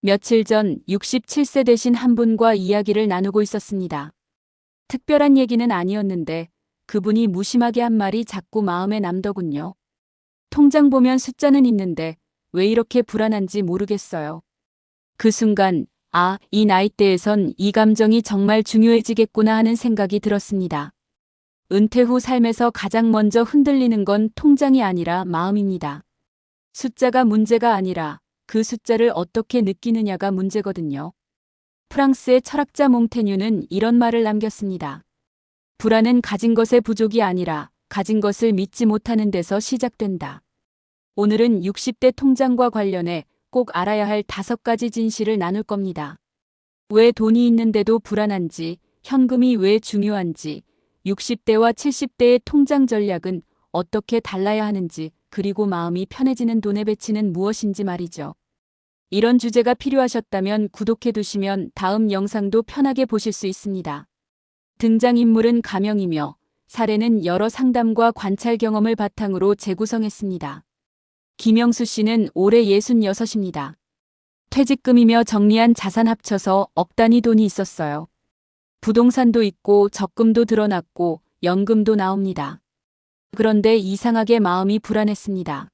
며칠 전 67세 되신 한 분과 이야기를 나누고 있었습니다. 특별한 얘기는 아니었는데 그분이 무심하게 한 말이 자꾸 마음에 남더군요. 통장 보면 숫자는 있는데 왜 이렇게 불안한지 모르겠어요. 그 순간, 이 나이대에선 이 감정이 정말 중요해지겠구나 하는 생각이 들었습니다. 은퇴 후 삶에서 가장 먼저 흔들리는 건 통장이 아니라 마음입니다. 숫자가 문제가 아니라 그 숫자를 어떻게 느끼느냐가 문제거든요. 프랑스의 철학자 몽테뉴는 이런 말을 남겼습니다. 불안은 가진 것의 부족이 아니라 가진 것을 믿지 못하는 데서 시작된다. 오늘은 60대 통장과 관련해 꼭 알아야 할 5가지 진실을 나눌 겁니다. 왜 돈이 있는데도 불안한지, 현금이 왜 중요한지, 60대와 70대의 통장 전략은 어떻게 달라야 하는지, 그리고 마음이 편해지는 돈의 배치는 무엇인지 말이죠. 이런 주제가 필요하셨다면 구독해두시면 다음 영상도 편하게 보실 수 있습니다. 등장인물은 가명이며 사례는 여러 상담과 관찰 경험을 바탕으로 재구성했습니다. 김영수 씨는 올해 66입니다. 퇴직금이며 정리한 자산 합쳐서 억 단위 돈이 있었어요. 부동산도 있고 적금도 드러났고 연금도 나옵니다. 그런데 이상하게 마음이 불안했습니다.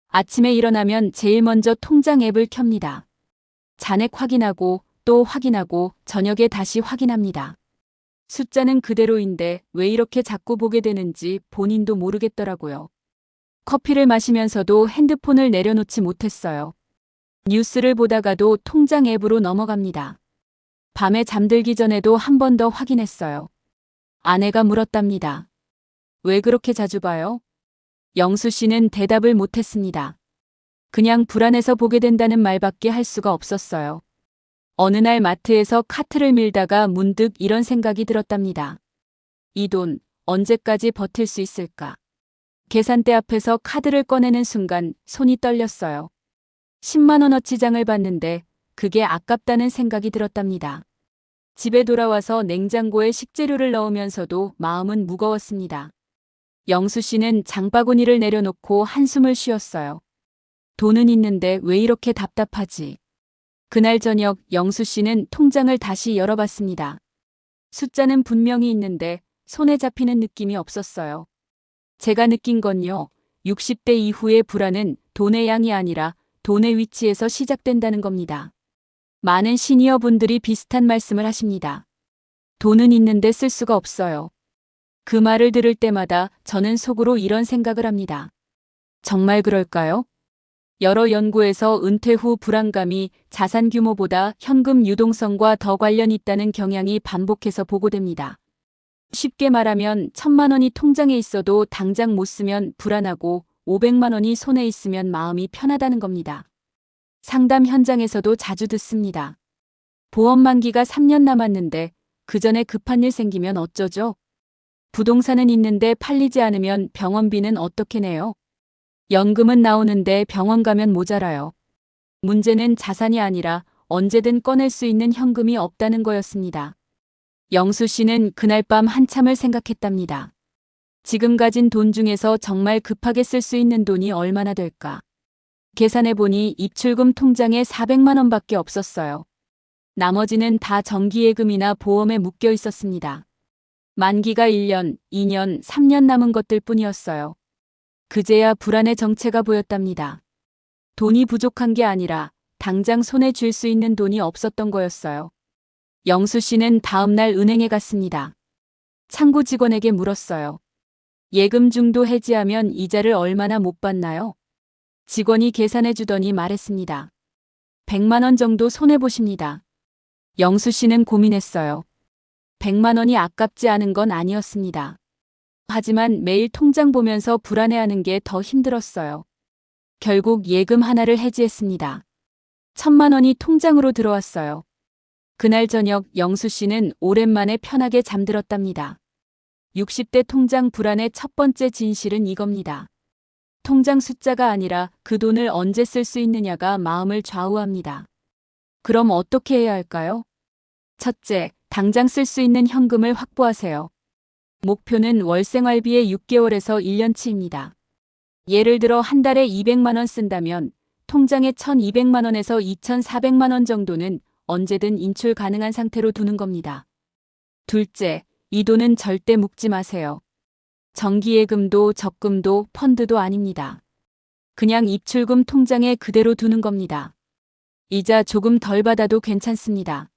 아침에 일어나면 제일 먼저 통장 앱을 켭니다. 잔액 확인하고 또 확인하고 저녁에 다시 확인합니다. 숫자는 그대로인데 왜 이렇게 자꾸 보게 되는지 본인도 모르겠더라고요. 커피를 마시면서도 핸드폰을 내려놓지 못했어요. 뉴스를 보다가도 통장 앱으로 넘어갑니다. 밤에 잠들기 전에도 한 번 더 확인했어요. 아내가 물었답니다. 왜 그렇게 자주 봐요? 영수 씨는 대답을 못했습니다. 그냥 불안해서 보게 된다는 말밖에 할 수가 없었어요. 어느 날 마트에서 카트를 밀다가 문득 이런 생각이 들었답니다. 이 돈 언제까지 버틸 수 있을까? 계산대 앞에서 카드를 꺼내는 순간 손이 떨렸어요. 10만 원어치 장을 봤는데 그게 아깝다는 생각이 들었답니다. 집에 돌아와서 냉장고에 식재료를 넣으면서도 마음은 무거웠습니다. 영수 씨는 장바구니를 내려놓고 한숨을 쉬었어요. 돈은 있는데 왜 이렇게 답답하지? 그날 저녁 영수 씨는 통장을 다시 열어봤습니다. 숫자는 분명히 있는데 손에 잡히는 느낌이 없었어요. 제가 느낀 건요, 60대 이후의 불안은 돈의 양이 아니라 돈의 위치에서 시작된다는 겁니다. 많은 시니어 분들이 비슷한 말씀을 하십니다. 돈은 있는데 쓸 수가 없어요. 그 말을 들을 때마다 저는 속으로 이런 생각을 합니다. 정말 그럴까요? 여러 연구에서 은퇴 후 불안감이 자산 규모보다 현금 유동성과 더 관련이 있다는 경향이 반복해서 보고됩니다. 쉽게 말하면 1,000만 원이 통장에 있어도 당장 못 쓰면 불안하고 500만 원이 손에 있으면 마음이 편하다는 겁니다. 상담 현장에서도 자주 듣습니다. 보험 만기가 3년 남았는데 그 전에 급한 일 생기면 어쩌죠? 부동산은 있는데 팔리지 않으면 병원비는 어떻게 내요? 연금은 나오는데 병원 가면 모자라요. 문제는 자산이 아니라 언제든 꺼낼 수 있는 현금이 없다는 거였습니다. 영수 씨는 그날 밤 한참을 생각했답니다. 지금 가진 돈 중에서 정말 급하게 쓸 수 있는 돈이 얼마나 될까? 계산해보니 입출금 통장에 400만 원밖에 없었어요. 나머지는 다 정기예금이나 보험에 묶여 있었습니다. 만기가 1년, 2년, 3년 남은 것들 뿐이었어요. 그제야 불안의 정체가 보였답니다. 돈이 부족한 게 아니라 당장 손에 쥘 수 있는 돈이 없었던 거였어요. 영수 씨는 다음날 은행에 갔습니다. 창구 직원에게 물었어요. 예금 중도 해지하면 이자를 얼마나 못 받나요? 직원이 계산해 주더니 말했습니다. 100만 원 정도 손해보십니다. 영수 씨는 고민했어요. 100만 원이 아깝지 않은 건 아니었습니다. 하지만 매일 통장 보면서 불안해하는 게 더 힘들었어요. 결국 예금 하나를 해지했습니다. 1,000만 원이 통장으로 들어왔어요. 그날 저녁 영수 씨는 오랜만에 편하게 잠들었답니다. 60대 통장 불안의 첫 번째 진실은 이겁니다. 통장 숫자가 아니라 그 돈을 언제 쓸 수 있느냐가 마음을 좌우합니다. 그럼 어떻게 해야 할까요? 첫째, 당장 쓸 수 있는 현금을 확보하세요. 목표는 월 생활비의 6개월에서 1년치입니다. 예를 들어 한 달에 200만 원 쓴다면 통장에 1,200만 원에서 2,400만 원 정도는 언제든 인출 가능한 상태로 두는 겁니다. 둘째, 이 돈은 절대 묶지 마세요. 정기예금도 적금도 펀드도 아닙니다. 그냥 입출금 통장에 그대로 두는 겁니다. 이자 조금 덜 받아도 괜찮습니다.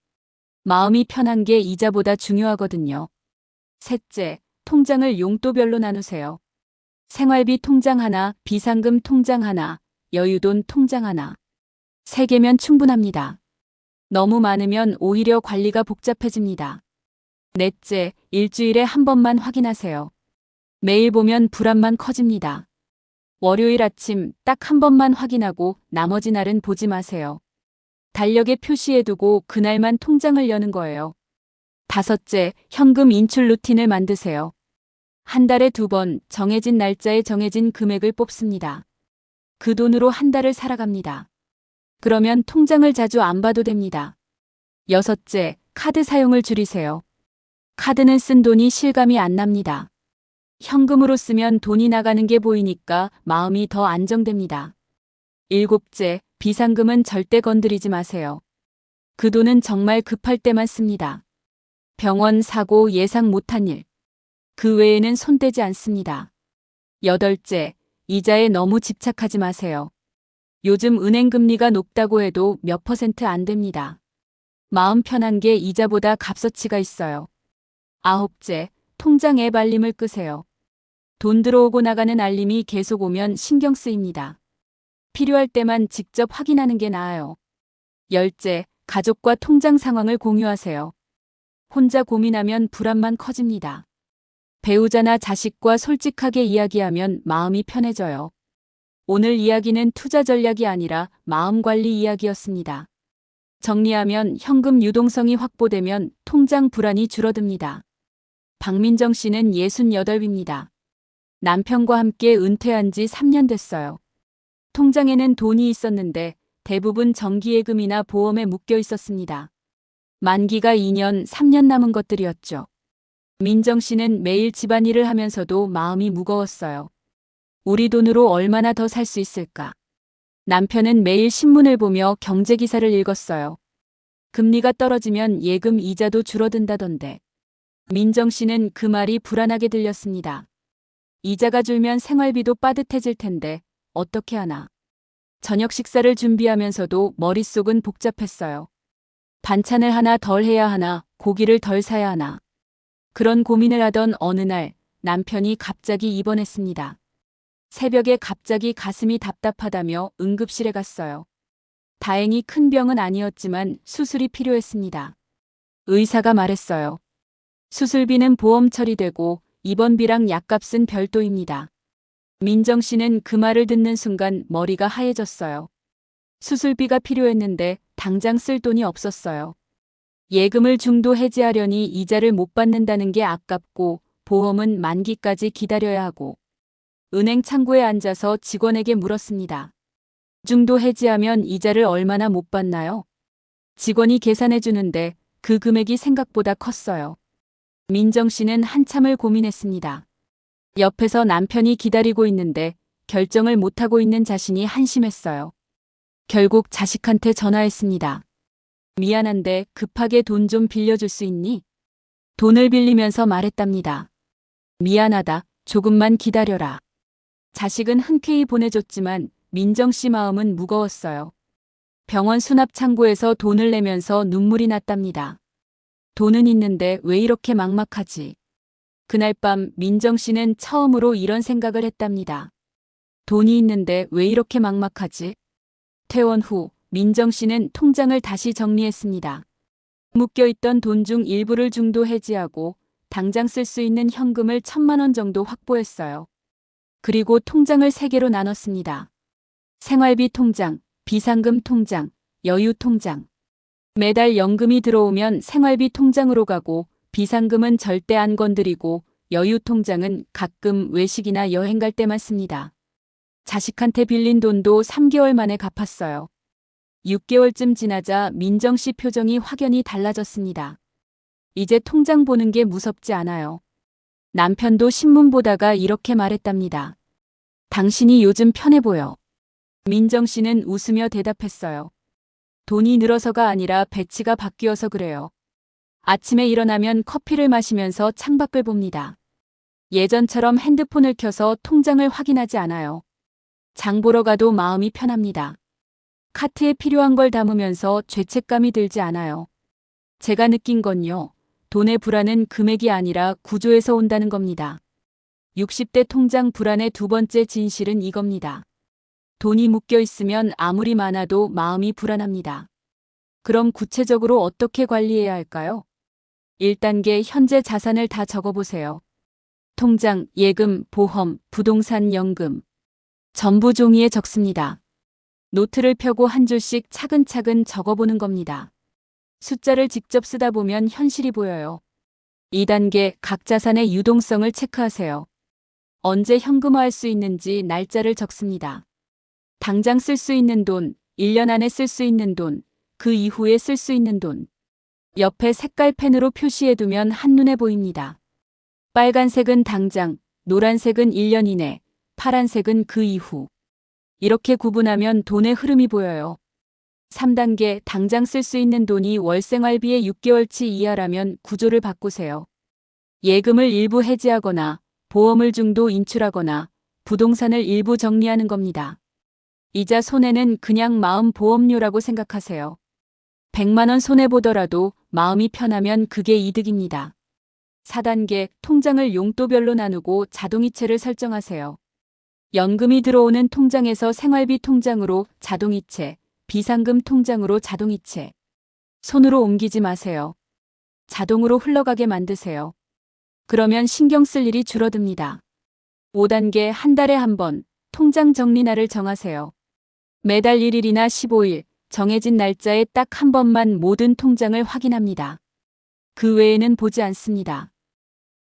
마음이 편한 게 이자보다 중요하거든요. 셋째, 통장을 용도별로 나누세요. 생활비 통장 하나, 비상금 통장 하나, 여유돈 통장 하나. 3개면 충분합니다. 너무 많으면 오히려 관리가 복잡해집니다. 넷째, 일주일에 한 번만 확인하세요. 매일 보면 불안만 커집니다. 월요일 아침 딱 한 번만 확인하고 나머지 날은 보지 마세요. 달력에 표시해두고 그날만 통장을 여는 거예요. 다섯째, 현금 인출 루틴을 만드세요. 한 달에 2번 정해진 날짜에 정해진 금액을 뽑습니다. 그 돈으로 한 달을 살아갑니다. 그러면 통장을 자주 안 봐도 됩니다. 여섯째, 카드 사용을 줄이세요. 카드는 쓴 돈이 실감이 안 납니다. 현금으로 쓰면 돈이 나가는 게 보이니까 마음이 더 안정됩니다. 일곱째, 비상금은 절대 건드리지 마세요. 그 돈은 정말 급할 때만 씁니다. 병원, 사고, 예상 못한 일. 그 외에는 손대지 않습니다. 여덟째, 이자에 너무 집착하지 마세요. 요즘 은행 금리가 높다고 해도 몇 % 안 됩니다. 마음 편한 게 이자보다 값어치가 있어요. 아홉째, 통장 앱 알림을 끄세요. 돈 들어오고 나가는 알림이 계속 오면 신경 쓰입니다. 필요할 때만 직접 확인하는 게 나아요. 열째, 가족과 통장 상황을 공유하세요. 혼자 고민하면 불안만 커집니다. 배우자나 자식과 솔직하게 이야기하면 마음이 편해져요. 오늘 이야기는 투자 전략이 아니라 마음 관리 이야기였습니다. 정리하면 현금 유동성이 확보되면 통장 불안이 줄어듭니다. 박민정 씨는 68입니다. 남편과 함께 은퇴한 지 3년 됐어요. 통장에는 돈이 있었는데 대부분 정기예금이나 보험에 묶여 있었습니다. 만기가 2년, 3년 남은 것들이었죠. 민정 씨는 매일 집안일을 하면서도 마음이 무거웠어요. 우리 돈으로 얼마나 더 살 수 있을까? 남편은 매일 신문을 보며 경제기사를 읽었어요. 금리가 떨어지면 예금 이자도 줄어든다던데. 민정 씨는 그 말이 불안하게 들렸습니다. 이자가 줄면 생활비도 빠듯해질 텐데 어떻게 하나. 저녁 식사를 준비하면서도 머릿속은 복잡했어요. 반찬을 하나 덜 해야 하나, 고기를 덜 사야 하나. 그런 고민을 하던 어느 날 남편이 갑자기 입원했습니다. 새벽에 갑자기 가슴이 답답하다며 응급실에 갔어요. 다행히 큰 병은 아니었지만 수술이 필요했습니다. 의사가 말했어요. 수술비는 보험 처리되고 입원비랑 약값은 별도입니다. 민정 씨는 그 말을 듣는 순간 머리가 하얘졌어요. 수술비가 필요했는데 당장 쓸 돈이 없었어요. 예금을 중도 해지하려니 이자를 못 받는다는 게 아깝고 보험은 만기까지 기다려야 하고. 은행 창구에 앉아서 직원에게 물었습니다. 중도 해지하면 이자를 얼마나 못 받나요? 직원이 계산해 주는데 그 금액이 생각보다 컸어요. 민정 씨는 한참을 고민했습니다. 옆에서 남편이 기다리고 있는데 결정을 못하고 있는 자신이 한심했어요. 결국 자식한테 전화했습니다. 미안한데 급하게 돈 좀 빌려줄 수 있니? 돈을 빌리면서 말했답니다. 미안하다. 조금만 기다려라. 자식은 흔쾌히 보내줬지만 민정 씨 마음은 무거웠어요. 병원 수납 창고에서 돈을 내면서 눈물이 났답니다. 돈은 있는데 왜 이렇게 막막하지? 그날 밤 민정 씨는 처음으로 이런 생각을 했답니다. 돈이 있는데 왜 이렇게 막막하지? 퇴원 후 민정 씨는 통장을 다시 정리했습니다. 묶여있던 돈 중 일부를 중도 해지하고 당장 쓸 수 있는 현금을 1,000만 원 정도 확보했어요. 그리고 통장을 3개로 나눴습니다. 생활비 통장, 비상금 통장, 여유 통장. 매달 연금이 들어오면 생활비 통장으로 가고 비상금은 절대 안 건드리고 여유 통장은 가끔 외식이나 여행 갈 때만 씁니다. 자식한테 빌린 돈도 3개월 만에 갚았어요. 6개월쯤 지나자 민정 씨 표정이 확연히 달라졌습니다. 이제 통장 보는 게 무섭지 않아요. 남편도 신문 보다가 이렇게 말했답니다. 당신이 요즘 편해 보여. 민정 씨는 웃으며 대답했어요. 돈이 늘어서가 아니라 배치가 바뀌어서 그래요. 아침에 일어나면 커피를 마시면서 창밖을 봅니다. 예전처럼 핸드폰을 켜서 통장을 확인하지 않아요. 장 보러 가도 마음이 편합니다. 카트에 필요한 걸 담으면서 죄책감이 들지 않아요. 제가 느낀 건요. 돈의 불안은 금액이 아니라 구조에서 온다는 겁니다. 60대 통장 불안의 두 번째 진실은 이겁니다. 돈이 묶여 있으면 아무리 많아도 마음이 불안합니다. 그럼 구체적으로 어떻게 관리해야 할까요? 1단계 현재 자산을 다 적어보세요. 통장, 예금, 보험, 부동산, 연금. 전부 종이에 적습니다. 노트를 펴고 한 줄씩 차근차근 적어보는 겁니다. 숫자를 직접 쓰다 보면 현실이 보여요. 2단계 각 자산의 유동성을 체크하세요. 언제 현금화할 수 있는지 날짜를 적습니다. 당장 쓸 수 있는 돈, 1년 안에 쓸 수 있는 돈, 그 이후에 쓸 수 있는 돈. 옆에 색깔 펜으로 표시해두면 한눈에 보입니다. 빨간색은 당장, 노란색은 1년 이내, 파란색은 그 이후. 이렇게 구분하면 돈의 흐름이 보여요. 3단계 당장 쓸 수 있는 돈이 월 생활비의 6개월치 이하라면 구조를 바꾸세요. 예금을 일부 해지하거나 보험을 중도 인출하거나 부동산을 일부 정리하는 겁니다. 이자 손해는 그냥 마음 보험료라고 생각하세요. 100만 원 손해보더라도 마음이 편하면 그게 이득입니다. 4단계 통장을 용도별로 나누고 자동이체를 설정하세요. 연금이 들어오는 통장에서 생활비 통장으로 자동이체, 비상금 통장으로 자동이체. 손으로 옮기지 마세요. 자동으로 흘러가게 만드세요. 그러면 신경 쓸 일이 줄어듭니다. 5단계 한 달에 한 번 통장 정리 날을 정하세요. 매달 1일이나 15일 정해진 날짜에 딱 한 번만 모든 통장을 확인합니다. 그 외에는 보지 않습니다.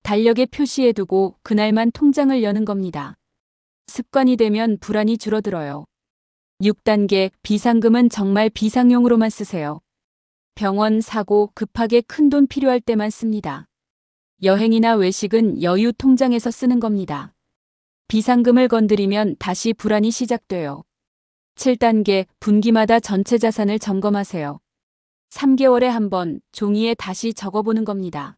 달력에 표시해두고 그날만 통장을 여는 겁니다. 습관이 되면 불안이 줄어들어요. 6단계 비상금은 정말 비상용으로만 쓰세요. 병원, 사고, 급하게 큰돈 필요할 때만 씁니다. 여행이나 외식은 여유 통장에서 쓰는 겁니다. 비상금을 건드리면 다시 불안이 시작돼요. 7단계 분기마다 전체 자산을 점검하세요. 3개월에 한 번 종이에 다시 적어보는 겁니다.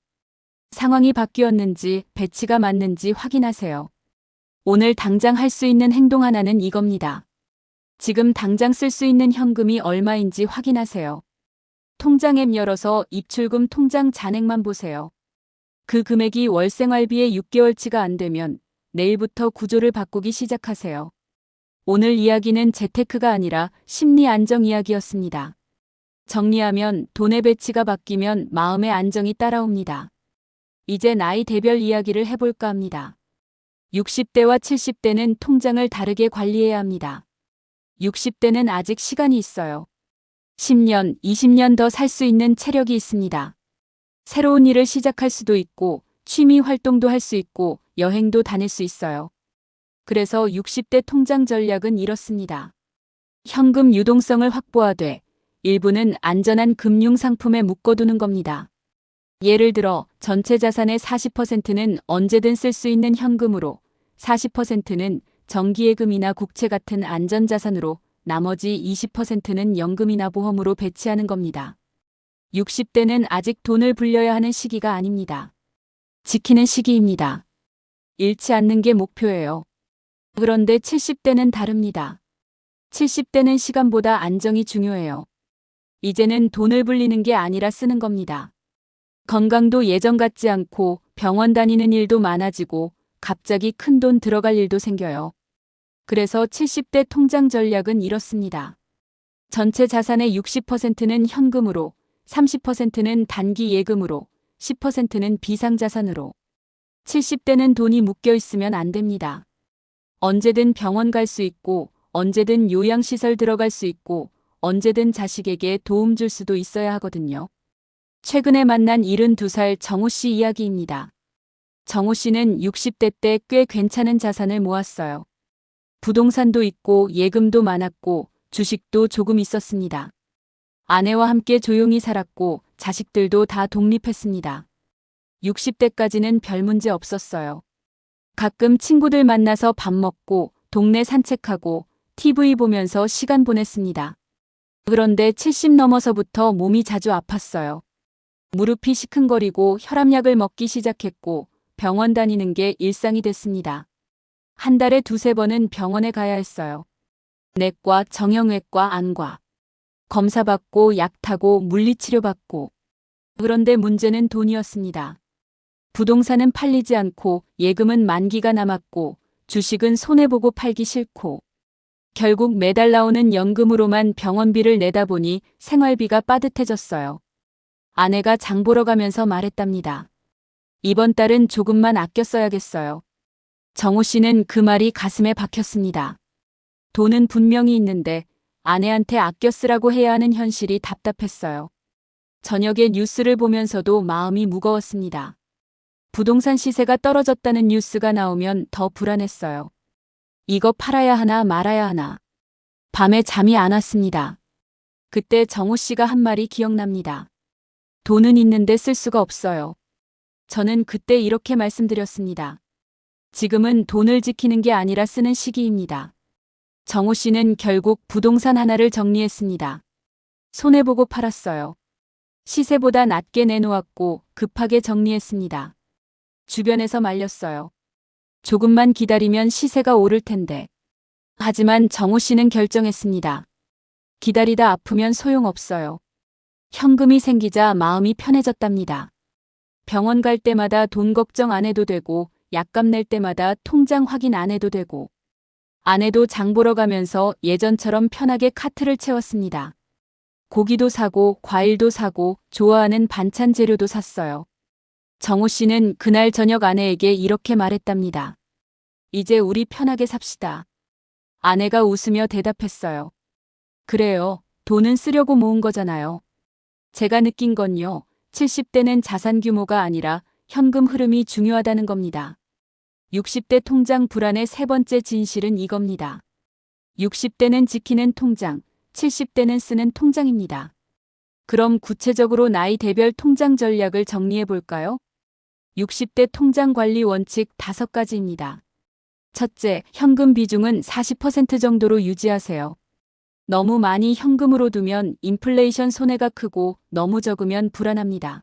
상황이 바뀌었는지 배치가 맞는지 확인하세요. 오늘 당장 할 수 있는 행동 하나는 이겁니다. 지금 당장 쓸 수 있는 현금이 얼마인지 확인하세요. 통장 앱 열어서 입출금 통장 잔액만 보세요. 그 금액이 월 생활비의 6개월치가 안 되면 내일부터 구조를 바꾸기 시작하세요. 오늘 이야기는 재테크가 아니라 심리 안정 이야기였습니다. 정리하면 돈의 배치가 바뀌면 마음의 안정이 따라옵니다. 이제 나이 대별 이야기를 해볼까 합니다. 60대와 70대는 통장을 다르게 관리해야 합니다. 60대는 아직 시간이 있어요. 10년, 20년 더 살 수 있는 체력이 있습니다. 새로운 일을 시작할 수도 있고 취미 활동도 할 수 있고 여행도 다닐 수 있어요. 그래서 60대 통장 전략은 이렇습니다. 현금 유동성을 확보하되 일부는 안전한 금융 상품에 묶어두는 겁니다. 예를 들어 전체 자산의 40%는 언제든 쓸 수 있는 현금으로 40%는 정기예금이나 국채 같은 안전자산으로 나머지 20%는 연금이나 보험으로 배치하는 겁니다. 60대는 아직 돈을 불려야 하는 시기가 아닙니다. 지키는 시기입니다. 잃지 않는 게 목표예요. 그런데 70대는 다릅니다. 70대는 시간보다 안정이 중요해요. 이제는 돈을 불리는 게 아니라 쓰는 겁니다. 건강도 예전 같지 않고 병원 다니는 일도 많아지고 갑자기 큰 돈 들어갈 일도 생겨요. 그래서 70대 통장 전략은 이렇습니다. 전체 자산의 60%는 현금으로, 30%는 단기 예금으로, 10%는 비상자산으로. 70대는 돈이 묶여 있으면 안 됩니다. 언제든 병원 갈 수 있고, 언제든 요양시설 들어갈 수 있고, 언제든 자식에게 도움 줄 수도 있어야 하거든요. 최근에 만난 72살 정우 씨 이야기입니다. 정우 씨는 60대 때 꽤 괜찮은 자산을 모았어요. 부동산도 있고 예금도 많았고 주식도 조금 있었습니다. 아내와 함께 조용히 살았고 자식들도 다 독립했습니다. 60대까지는 별 문제 없었어요. 가끔 친구들 만나서 밥 먹고 동네 산책하고 TV 보면서 시간 보냈습니다. 그런데 70 넘어서부터 몸이 자주 아팠어요. 무릎이 시큰거리고 혈압약을 먹기 시작했고 병원 다니는 게 일상이 됐습니다. 한 달에 두세 번은 병원에 가야 했어요. 내과, 정형외과, 안과. 검사받고 약 타고 물리치료받고. 그런데 문제는 돈이었습니다. 부동산은 팔리지 않고 예금은 만기가 남았고 주식은 손해보고 팔기 싫고 결국 매달 나오는 연금으로만 병원비를 내다 보니 생활비가 빠듯해졌어요. 아내가 장 보러 가면서 말했답니다. 이번 달은 조금만 아껴 써야겠어요. 정호 씨는 그 말이 가슴에 박혔습니다. 돈은 분명히 있는데 아내한테 아껴 쓰라고 해야 하는 현실이 답답했어요. 저녁에 뉴스를 보면서도 마음이 무거웠습니다. 부동산 시세가 떨어졌다는 뉴스가 나오면 더 불안했어요. 이거 팔아야 하나 말아야 하나. 밤에 잠이 안 왔습니다. 그때 정호 씨가 한 말이 기억납니다. 돈은 있는데 쓸 수가 없어요. 저는 그때 이렇게 말씀드렸습니다. 지금은 돈을 지키는 게 아니라 쓰는 시기입니다. 정호 씨는 결국 부동산 하나를 정리했습니다. 손해보고 팔았어요. 시세보다 낮게 내놓았고 급하게 정리했습니다. 주변에서 말렸어요. 조금만 기다리면 시세가 오를 텐데. 하지만 정호 씨는 결정했습니다. 기다리다 아프면 소용없어요. 현금이 생기자 마음이 편해졌답니다. 병원 갈 때마다 돈 걱정 안 해도 되고 약값 낼 때마다 통장 확인 안 해도 되고 아내도 장 보러 가면서 예전처럼 편하게 카트를 채웠습니다. 고기도 사고 과일도 사고 좋아하는 반찬 재료도 샀어요. 정호 씨는 그날 저녁 아내에게 이렇게 말했답니다. 이제 우리 편하게 삽시다. 아내가 웃으며 대답했어요. 그래요. 돈은 쓰려고 모은 거잖아요. 제가 느낀 건요. 70대는 자산 규모가 아니라 현금 흐름이 중요하다는 겁니다. 60대 통장 불안의 세 번째 진실은 이겁니다. 60대는 지키는 통장, 70대는 쓰는 통장입니다. 그럼 구체적으로 나이 대별 통장 전략을 정리해 볼까요? 60대 통장 관리 원칙 5가지입니다. 첫째, 현금 비중은 40% 정도로 유지하세요. 너무 많이 현금으로 두면 인플레이션 손해가 크고 너무 적으면 불안합니다.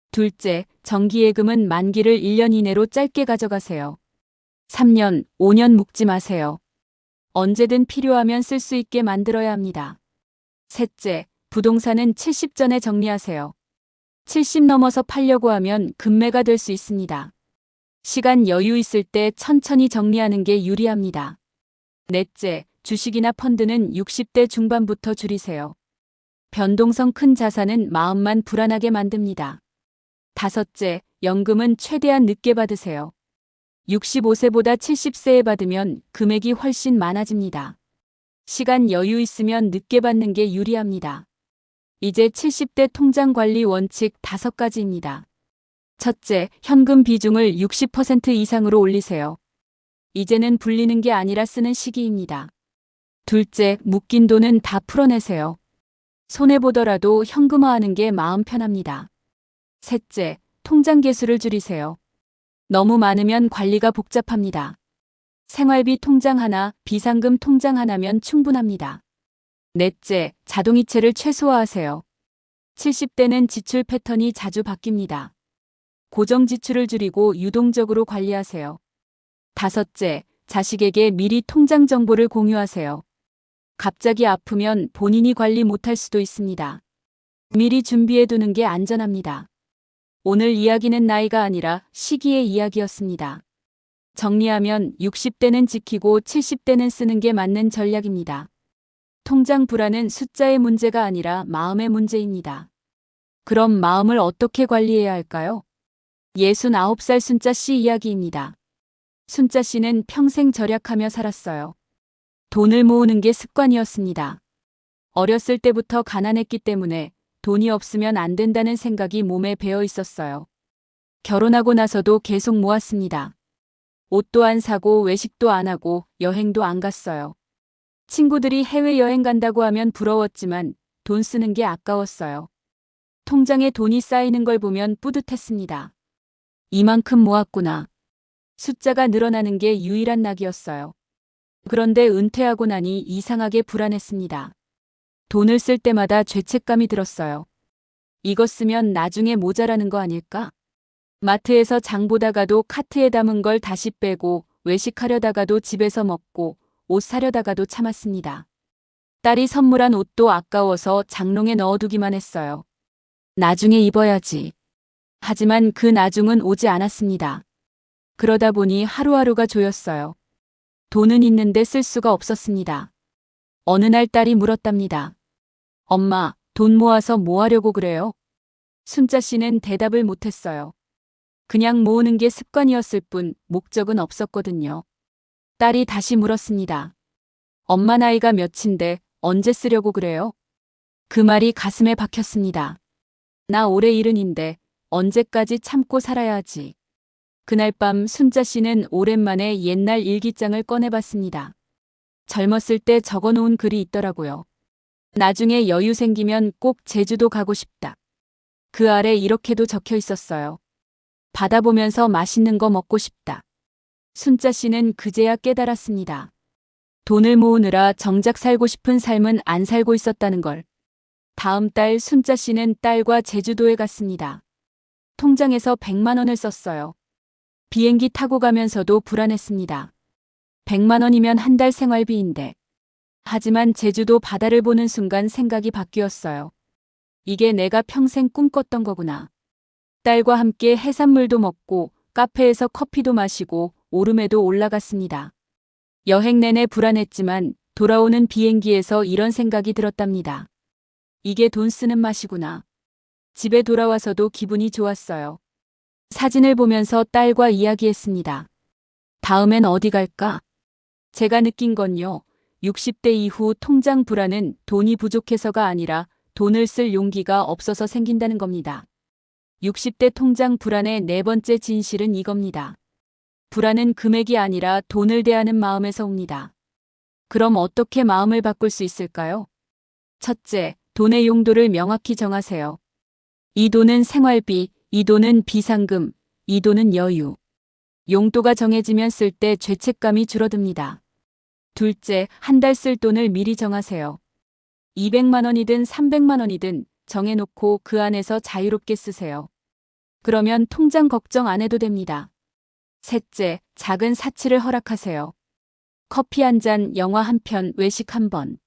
둘째, 정기예금은 만기를 1년 이내로 짧게 가져가세요. 3년, 5년 묵지 마세요. 언제든 필요하면 쓸 수 있게 만들어야 합니다. 셋째, 부동산은 70 전에 정리하세요. 70 넘어서 팔려고 하면 금매가 될 수 있습니다. 시간 여유 있을 때 천천히 정리하는 게 유리합니다. 넷째, 주식이나 펀드는 60대 중반부터 줄이세요. 변동성 큰 자산은 마음만 불안하게 만듭니다. 다섯째, 연금은 최대한 늦게 받으세요. 65세보다 70세에 받으면 금액이 훨씬 많아집니다. 시간 여유 있으면 늦게 받는 게 유리합니다. 이제 70대 통장 관리 원칙 5가지입니다. 첫째, 현금 비중을 60% 이상으로 올리세요. 이제는 불리는 게 아니라 쓰는 시기입니다. 둘째, 묶인 돈은 다 풀어내세요. 손해보더라도 현금화하는 게 마음 편합니다. 셋째, 통장 개수를 줄이세요. 너무 많으면 관리가 복잡합니다. 생활비 통장 하나, 비상금 통장 하나면 충분합니다. 넷째, 자동이체를 최소화하세요. 70대는 지출 패턴이 자주 바뀝니다. 고정 지출을 줄이고 유동적으로 관리하세요. 다섯째, 자식에게 미리 통장 정보를 공유하세요. 갑자기 아프면 본인이 관리 못할 수도 있습니다. 미리 준비해 두는 게 안전합니다. 오늘 이야기는 나이가 아니라 시기의 이야기였습니다. 정리하면 60대는 지키고 70대는 쓰는 게 맞는 전략입니다. 통장 불안은 숫자의 문제가 아니라 마음의 문제입니다. 그럼 마음을 어떻게 관리해야 할까요? 69살 순자 씨 이야기입니다. 순자 씨는 평생 절약하며 살았어요. 돈을 모으는 게 습관이었습니다. 어렸을 때부터 가난했기 때문에 돈이 없으면 안 된다는 생각이 몸에 배어 있었어요. 결혼하고 나서도 계속 모았습니다. 옷도 안 사고 외식도 안 하고 여행도 안 갔어요. 친구들이 해외여행 간다고 하면 부러웠지만 돈 쓰는 게 아까웠어요. 통장에 돈이 쌓이는 걸 보면 뿌듯했습니다. 이만큼 모았구나. 숫자가 늘어나는 게 유일한 낙이었어요. 그런데 은퇴하고 나니 이상하게 불안했습니다. 돈을 쓸 때마다 죄책감이 들었어요. 이거 쓰면 나중에 모자라는 거 아닐까? 마트에서 장 보다가도 카트에 담은 걸 다시 빼고 외식하려다가도 집에서 먹고 옷 사려다가도 참았습니다. 딸이 선물한 옷도 아까워서 장롱에 넣어두기만 했어요. 나중에 입어야지. 하지만 그 나중은 오지 않았습니다. 그러다 보니 하루하루가 조였어요. 돈은 있는데 쓸 수가 없었습니다. 어느 날 딸이 물었답니다. 엄마, 돈 모아서 뭐 하려고 그래요? 순자 씨는 대답을 못했어요. 그냥 모으는 게 습관이었을 뿐 목적은 없었거든요. 딸이 다시 물었습니다. 엄마 나이가 몇인데 언제 쓰려고 그래요? 그 말이 가슴에 박혔습니다. 나 올해 70인데 언제까지 참고 살아야 하지. 그날 밤 순자 씨는 오랜만에 옛날 일기장을 꺼내봤습니다. 젊었을 때 적어놓은 글이 있더라고요. 나중에 여유 생기면 꼭 제주도 가고 싶다. 그 아래 이렇게도 적혀 있었어요. 바다 보면서 맛있는 거 먹고 싶다. 순자 씨는 그제야 깨달았습니다. 돈을 모으느라 정작 살고 싶은 삶은 안 살고 있었다는 걸. 다음 달 순자 씨는 딸과 제주도에 갔습니다. 통장에서 100만 원을 썼어요. 비행기 타고 가면서도 불안했습니다. 100만 원이면 한 달 생활비인데. 하지만 제주도 바다를 보는 순간 생각이 바뀌었어요. 이게 내가 평생 꿈꿨던 거구나. 딸과 함께 해산물도 먹고 카페에서 커피도 마시고 오름에도 올라갔습니다. 여행 내내 불안했지만 돌아오는 비행기에서 이런 생각이 들었답니다. 이게 돈 쓰는 맛이구나. 집에 돌아와서도 기분이 좋았어요. 사진을 보면서 딸과 이야기했습니다. 다음엔 어디 갈까? 제가 느낀 건요. 60대 이후 통장 불안은 돈이 부족해서가 아니라 돈을 쓸 용기가 없어서 생긴다는 겁니다. 60대 통장 불안의 네 번째 진실은 이겁니다. 불안은 금액이 아니라 돈을 대하는 마음에서 옵니다. 그럼 어떻게 마음을 바꿀 수 있을까요? 첫째, 돈의 용도를 명확히 정하세요. 이 돈은 생활비, 이 돈은 비상금, 이 돈은 여유. 용도가 정해지면 쓸 때 죄책감이 줄어듭니다. 둘째, 한 달 쓸 돈을 미리 정하세요. 200만 원이든 300만 원이든 정해놓고 그 안에서 자유롭게 쓰세요. 그러면 통장 걱정 안 해도 됩니다. 셋째, 작은 사치를 허락하세요. 커피 한 잔, 영화 한 편, 외식 한 번.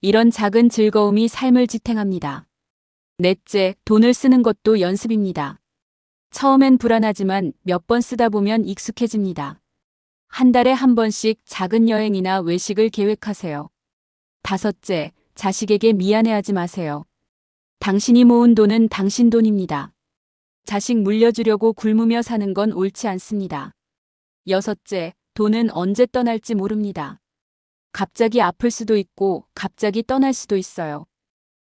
이런 작은 즐거움이 삶을 지탱합니다. 넷째, 돈을 쓰는 것도 연습입니다. 처음엔 불안하지만 몇 번 쓰다 보면 익숙해집니다. 한 달에 한 번씩 작은 여행이나 외식을 계획하세요. 다섯째, 자식에게 미안해하지 마세요. 당신이 모은 돈은 당신 돈입니다. 자식 물려주려고 굶으며 사는 건 옳지 않습니다. 여섯째, 돈은 언제 떠날지 모릅니다. 갑자기 아플 수도 있고 갑자기 떠날 수도 있어요.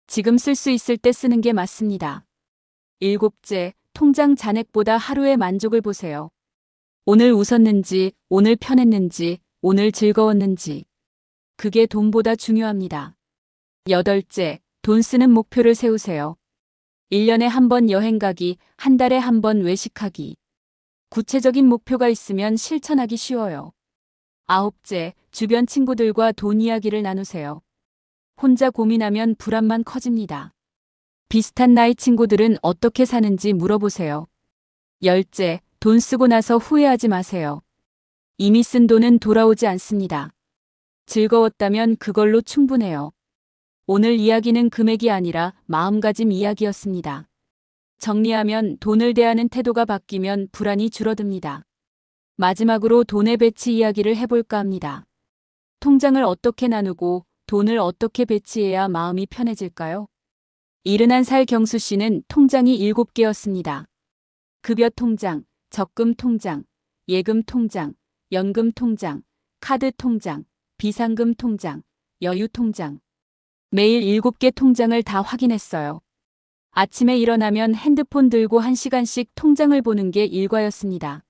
지금 쓸 수 있을 때 쓰는 게 맞습니다. 일곱째, 통장 잔액보다 하루의 만족을 보세요. 오늘 웃었는지, 오늘 편했는지, 오늘 즐거웠는지. 그게 돈보다 중요합니다. 여덟째, 돈 쓰는 목표를 세우세요. 1년에 한 번 여행 가기, 한 달에 한 번 외식하기. 구체적인 목표가 있으면 실천하기 쉬워요. 아홉째, 주변 친구들과 돈 이야기를 나누세요. 혼자 고민하면 불안만 커집니다. 비슷한 나이 친구들은 어떻게 사는지 물어보세요. 열째, 돈 쓰고 나서 후회하지 마세요. 이미 쓴 돈은 돌아오지 않습니다. 즐거웠다면 그걸로 충분해요. 오늘 이야기는 금액이 아니라 마음가짐 이야기였습니다. 정리하면 돈을 대하는 태도가 바뀌면 불안이 줄어듭니다. 마지막으로 돈의 배치 이야기를 해볼까 합니다. 통장을 어떻게 나누고 돈을 어떻게 배치해야 마음이 편해질까요? 71살 경수 씨는 통장이 7개였습니다. 급여 통장, 적금 통장, 예금 통장, 연금 통장, 카드 통장, 비상금 통장, 여유 통장. 매일 7개 통장을 다 확인했어요. 아침에 일어나면 핸드폰 들고 1시간씩 통장을 보는 게 일과였습니다.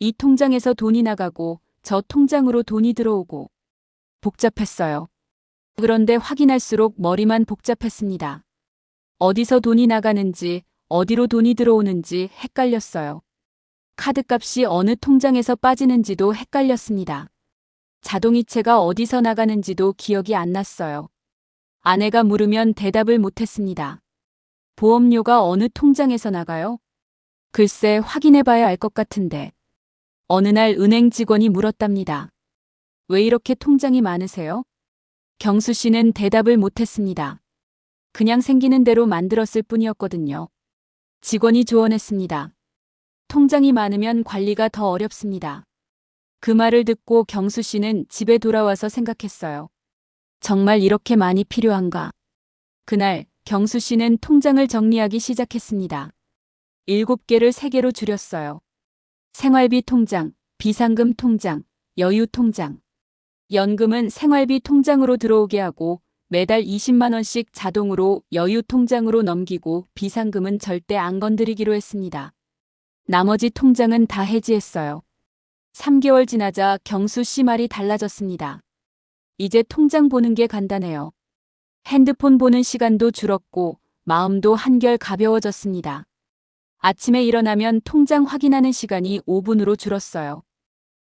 이 통장에서 돈이 나가고 저 통장으로 돈이 들어오고. 복잡했어요. 그런데 확인할수록 머리만 복잡했습니다. 어디서 돈이 나가는지, 어디로 돈이 들어오는지 헷갈렸어요. 카드값이 어느 통장에서 빠지는지도 헷갈렸습니다. 자동이체가 어디서 나가는지도 기억이 안 났어요. 아내가 물으면 대답을 못했습니다. 보험료가 어느 통장에서 나가요? 글쎄 확인해봐야 알 것 같은데. 어느 날 은행 직원이 물었답니다. 왜 이렇게 통장이 많으세요? 경수 씨는 대답을 못했습니다. 그냥 생기는 대로 만들었을 뿐이었거든요. 직원이 조언했습니다. 통장이 많으면 관리가 더 어렵습니다. 그 말을 듣고 경수 씨는 집에 돌아와서 생각했어요. 정말 이렇게 많이 필요한가? 그날 경수 씨는 통장을 정리하기 시작했습니다. 7개를 3개로 줄였어요. 생활비 통장, 비상금 통장, 여유 통장. 연금은 생활비 통장으로 들어오게 하고 매달 20만 원씩 자동으로 여유 통장으로 넘기고 비상금은 절대 안 건드리기로 했습니다. 나머지 통장은 다 해지했어요. 3개월 지나자 경수 씨 말이 달라졌습니다. 이제 통장 보는 게 간단해요. 핸드폰 보는 시간도 줄었고 마음도 한결 가벼워졌습니다. 아침에 일어나면 통장 확인하는 시간이 5분으로 줄었어요.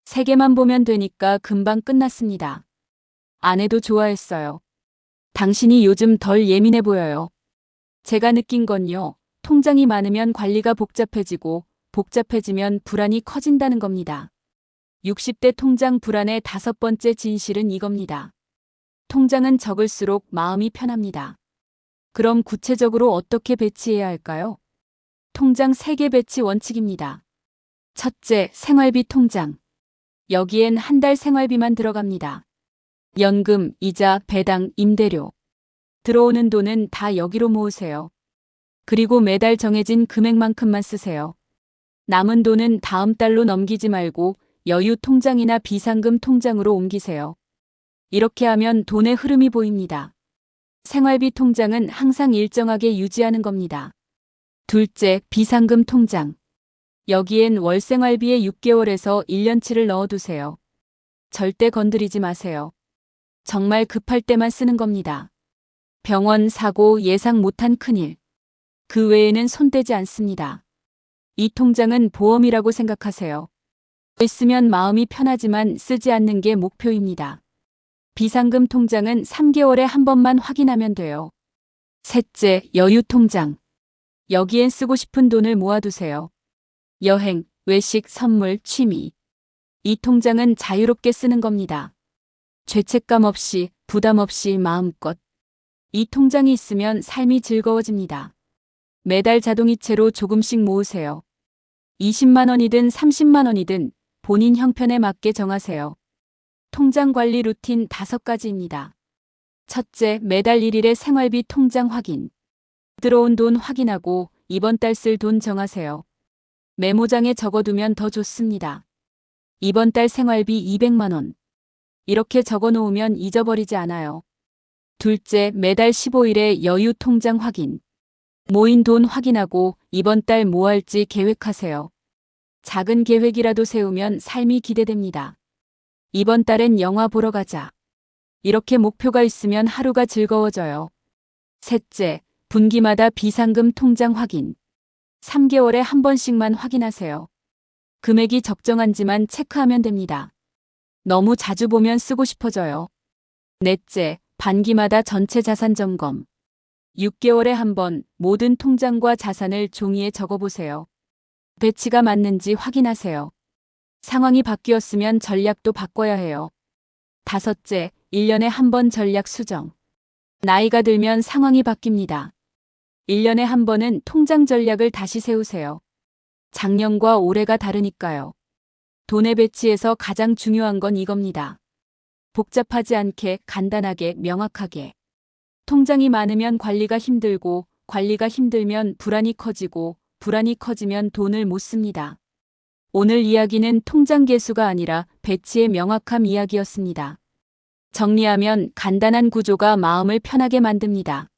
3개만 보면 되니까 금방 끝났습니다. 아내도 좋아했어요. 당신이 요즘 덜 예민해 보여요. 제가 느낀 건요. 통장이 많으면 관리가 복잡해지고 복잡해지면 불안이 커진다는 겁니다. 60대 통장 불안의 5번째 진실은 이겁니다. 통장은 적을수록 마음이 편합니다. 그럼 구체적으로 어떻게 배치해야 할까요? 통장 3개 배치 원칙입니다. 첫째, 생활비 통장. 여기엔 한 달 생활비만 들어갑니다. 연금, 이자, 배당, 임대료. 들어오는 돈은 다 여기로 모으세요. 그리고 매달 정해진 금액만큼만 쓰세요. 남은 돈은 다음 달로 넘기지 말고 여유 통장이나 비상금 통장으로 옮기세요. 이렇게 하면 돈의 흐름이 보입니다. 생활비 통장은 항상 일정하게 유지하는 겁니다. 둘째, 비상금 통장. 여기엔 월 생활비의 6개월에서 1년치를 넣어두세요. 절대 건드리지 마세요. 정말 급할 때만 쓰는 겁니다. 병원, 사고, 예상 못한 큰일. 그 외에는 손대지 않습니다. 이 통장은 보험이라고 생각하세요. 있으면 마음이 편하지만 쓰지 않는 게 목표입니다. 비상금 통장은 3개월에 한 번만 확인하면 돼요. 셋째, 여유 통장. 여기엔 쓰고 싶은 돈을 모아두세요. 여행, 외식, 선물, 취미. 이 통장은 자유롭게 쓰는 겁니다. 죄책감 없이, 부담 없이 마음껏. 이 통장이 있으면 삶이 즐거워집니다. 매달 자동이체로 조금씩 모으세요. 20만 원이든 30만 원이든 본인 형편에 맞게 정하세요. 통장 관리 루틴 5가지입니다. 첫째, 매달 1일에 생활비 통장 확인. 들어온 돈 확인하고 이번 달 쓸 돈 정하세요. 메모장에 적어두면 더 좋습니다. 이번 달 생활비 200만 원. 이렇게 적어놓으면 잊어버리지 않아요. 둘째, 매달 15일에 여유 통장 확인. 모인 돈 확인하고 이번 달 뭐 할지 계획하세요. 작은 계획이라도 세우면 삶이 기대됩니다. 이번 달엔 영화 보러 가자. 이렇게 목표가 있으면 하루가 즐거워져요. 셋째, 분기마다 비상금 통장 확인. 3개월에 한 번씩만 확인하세요. 금액이 적정한지만 체크하면 됩니다. 너무 자주 보면 쓰고 싶어져요. 넷째, 반기마다 전체 자산 점검. 6개월에 한 번 모든 통장과 자산을 종이에 적어보세요. 배치가 맞는지 확인하세요. 상황이 바뀌었으면 전략도 바꿔야 해요. 다섯째, 1년에 한 번 전략 수정. 나이가 들면 상황이 바뀝니다. 1년에 한 번은 통장 전략을 다시 세우세요. 작년과 올해가 다르니까요. 돈의 배치에서 가장 중요한 건 이겁니다. 복잡하지 않게, 간단하게, 명확하게. 통장이 많으면 관리가 힘들고, 관리가 힘들면 불안이 커지고, 불안이 커지면 돈을 못 씁니다. 오늘 이야기는 통장 개수가 아니라 배치의 명확함 이야기였습니다. 정리하면 간단한 구조가 마음을 편하게 만듭니다.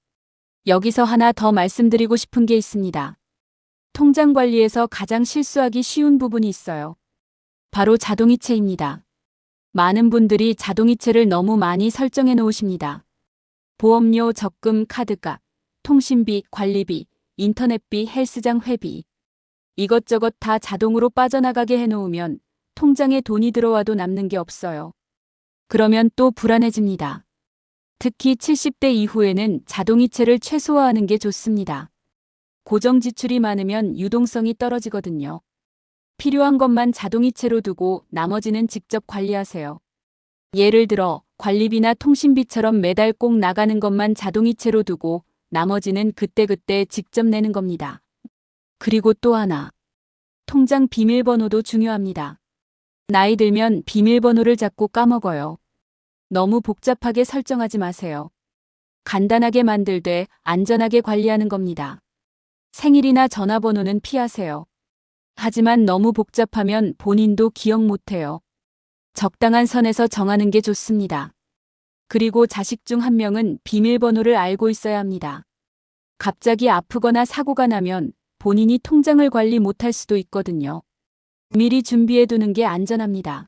여기서 하나 더 말씀드리고 싶은 게 있습니다. 통장 관리에서 가장 실수하기 쉬운 부분이 있어요. 바로 자동이체입니다. 많은 분들이 자동이체를 너무 많이 설정해 놓으십니다. 보험료, 적금, 카드값, 통신비, 관리비, 인터넷비, 헬스장 회비. 이것저것 다 자동으로 빠져나가게 해놓으면 통장에 돈이 들어와도 남는 게 없어요. 그러면 또 불안해집니다. 특히 70대 이후에는 자동이체를 최소화하는 게 좋습니다. 고정 지출이 많으면 유동성이 떨어지거든요. 필요한 것만 자동이체로 두고 나머지는 직접 관리하세요. 예를 들어 관리비나 통신비처럼 매달 꼭 나가는 것만 자동이체로 두고 나머지는 그때그때 직접 내는 겁니다. 그리고 또 하나. 통장 비밀번호도 중요합니다. 나이 들면 비밀번호를 자꾸 까먹어요. 너무 복잡하게 설정하지 마세요. 간단하게 만들되 안전하게 관리하는 겁니다. 생일이나 전화번호는 피하세요. 하지만 너무 복잡하면 본인도 기억 못해요. 적당한 선에서 정하는 게 좋습니다. 그리고 자식 중 한 명은 비밀번호를 알고 있어야 합니다. 갑자기 아프거나 사고가 나면 본인이 통장을 관리 못할 수도 있거든요. 미리 준비해 두는 게 안전합니다.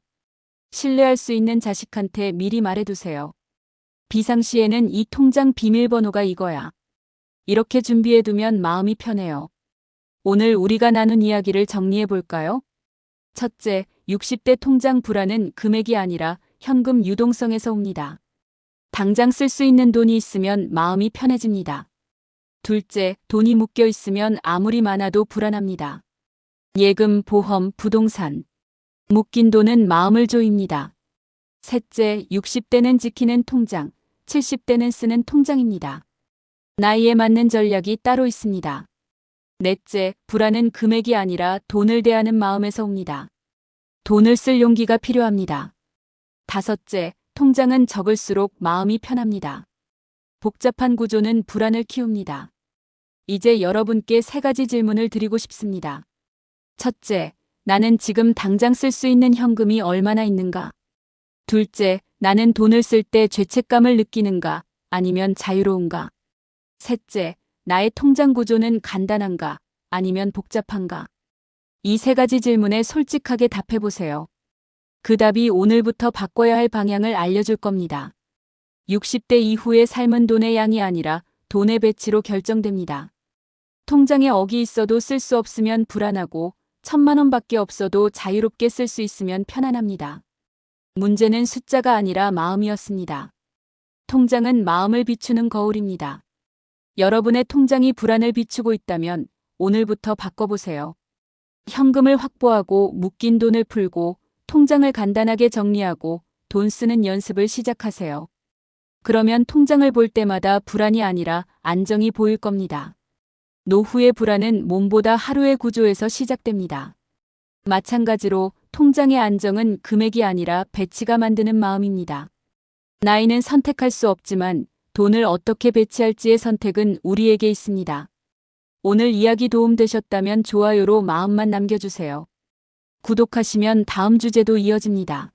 신뢰할 수 있는 자식한테 미리 말해두세요. 비상시에는 이 통장 비밀번호가 이거야. 이렇게 준비해 두면 마음이 편해요. 오늘 우리가 나눈 이야기를 정리해 볼까요? 첫째, 60대 통장 불안은 금액이 아니라 현금 유동성에서 옵니다. 당장 쓸 수 있는 돈이 있으면 마음이 편해집니다. 둘째, 돈이 묶여 있으면 아무리 많아도 불안합니다. 예금, 보험, 부동산. 묶인 돈은 마음을 조입니다. 셋째, 60대는 지키는 통장, 70대는 쓰는 통장입니다. 나이에 맞는 전략이 따로 있습니다. 넷째, 불안은 금액이 아니라 돈을 대하는 마음에서 옵니다. 돈을 쓸 용기가 필요합니다. 다섯째, 통장은 적을수록 마음이 편합니다. 복잡한 구조는 불안을 키웁니다. 이제 여러분께 3가지 질문을 드리고 싶습니다. 첫째, 나는 지금 당장 쓸 수 있는 현금이 얼마나 있는가? 둘째, 나는 돈을 쓸 때 죄책감을 느끼는가? 아니면 자유로운가? 셋째, 나의 통장 구조는 간단한가? 아니면 복잡한가? 이 3가지 질문에 솔직하게 답해보세요. 그 답이 오늘부터 바꿔야 할 방향을 알려줄 겁니다. 60대 이후의 삶은 돈의 양이 아니라 돈의 배치로 결정됩니다. 통장에 억이 있어도 쓸 수 없으면 불안하고 1000만 원밖에 없어도 자유롭게 쓸 수 있으면 편안합니다. 문제는 숫자가 아니라 마음이었습니다. 통장은 마음을 비추는 거울입니다. 여러분의 통장이 불안을 비추고 있다면 오늘부터 바꿔보세요. 현금을 확보하고 묶인 돈을 풀고 통장을 간단하게 정리하고 돈 쓰는 연습을 시작하세요. 그러면 통장을 볼 때마다 불안이 아니라 안정이 보일 겁니다. 노후의 불안은 몸보다 하루의 구조에서 시작됩니다. 마찬가지로 통장의 안정은 금액이 아니라 배치가 만드는 마음입니다. 나이는 선택할 수 없지만 돈을 어떻게 배치할지의 선택은 우리에게 있습니다. 오늘 이야기 도움되셨다면 좋아요로 마음만 남겨주세요. 구독하시면 다음 주제도 이어집니다.